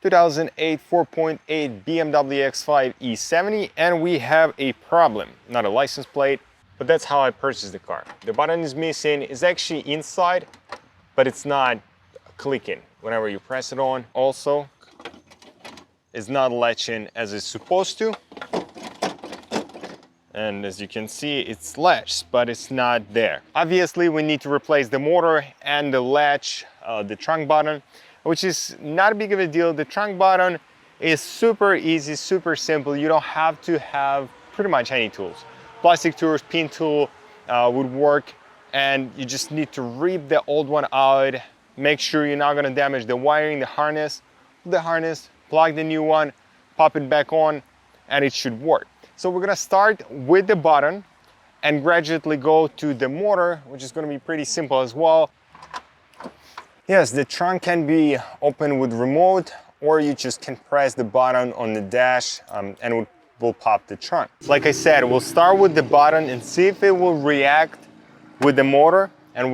2008 4.8 BMW X5 E70, and we have a problem. Not a license plate, but that's how I purchased the car. The button is missing. It's actually inside, but it's not clicking whenever you press it on. Also, it's not latching as it's supposed to. And as you can see, it's latched, but it's not there. Obviously, we need to replace the motor and the latch, the trunk button, which is not big of a deal. The trunk button is super easy, super simple. You don't have to have pretty much any tools. Plastic tools, pin tool would work, and you just need to rip the old one out. Make sure you're not gonna damage the wiring, the harness, plug the new one, pop it back on, and it should work. So we're gonna start with the button and gradually go to the motor, which is gonna be pretty simple as well. Yes, the trunk can be opened with remote, or you just can press the button on the dash and it will pop the trunk. Like I said, we'll start with the button and see if it will react with the motor, and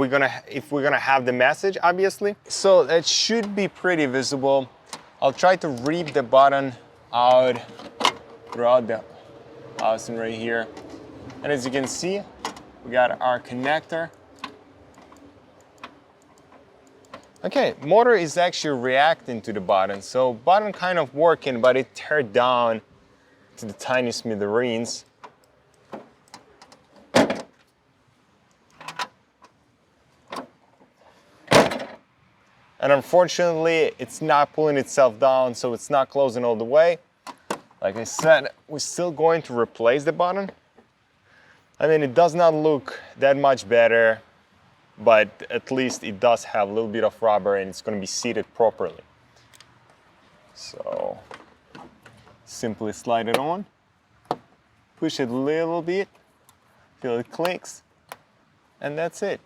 if we're gonna have the message, obviously. So that should be pretty visible. I'll try to rip the button out throughout the housing right here. And as you can see, we got our connector. Okay, motor is actually reacting to the button. So button kind of working, but it teared down to the tiny smithereens. And unfortunately, it's not pulling itself down, so it's not closing all the way. Like I said, we're still going to replace the button. I mean, it does not look that much better, but at least it does have a little bit of rubber and it's going to be seated properly. So simply slide it on, push it a little bit, feel it clicks, and that's it.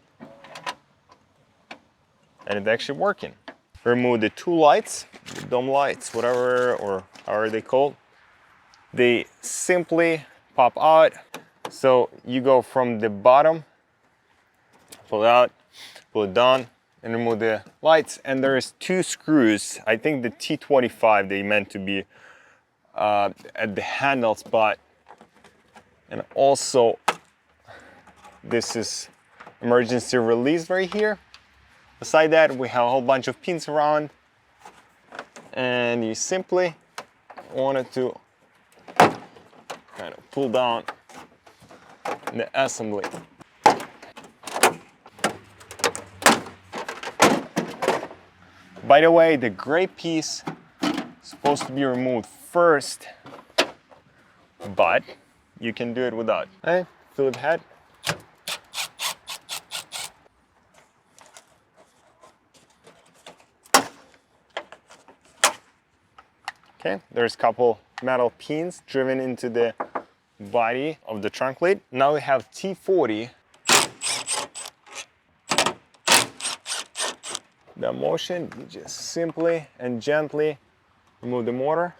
And it's actually working. Remove the two lights, the dome lights, whatever, or however they call. They simply pop out. So you go from the bottom, pull it out, pull it down, and remove the lights. And there's two screws. I think the T25 they meant to be at the handle spot. And also, this is emergency release right here. Beside that, we have a whole bunch of pins around, and you simply want it to kind of pull down the assembly. By the way, the gray piece is supposed to be removed first, but you can do it without. Hey, Philip head. Okay, there's a couple metal pins driven into the body of the trunk lid. Now we have T40. The motion, you just simply and gently remove the motor.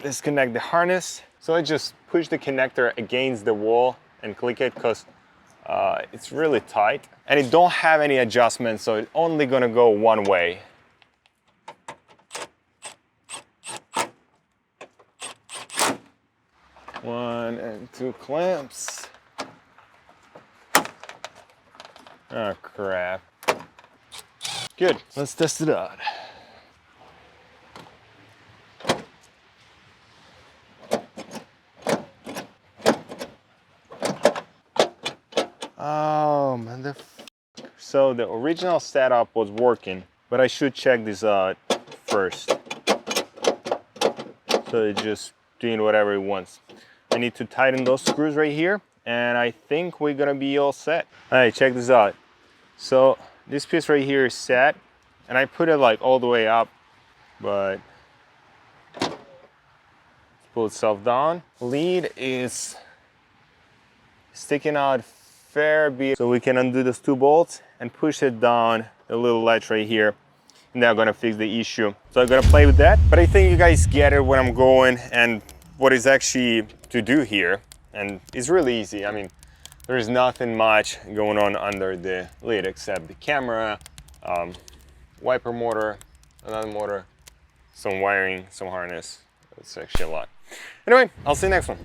Disconnect the harness. So I just push the connector against the wall and click it because it's really tight. And it don't have any adjustments, so it's only gonna go one way. One and two clamps. Oh crap. Good, let's test it out. Oh man, so the original setup was working, but I should check this out first. So it's just doing whatever it wants. I need to tighten those screws right here, and I think we're gonna be all set. All right, check this out. So this piece right here is set, and I put it like all the way up, but pull itself down. Lead is sticking out fair bit, so we can undo those two bolts and push it down the little latch right here. And they're gonna fix the issue. So I'm gonna play with that, but I think you guys get it where I'm going and what is actually to do here. And it's really easy. I mean, there's nothing much going on under the lid except the camera, wiper motor, another motor, some wiring, some harness. It's actually a lot. Anyway, I'll see you next one.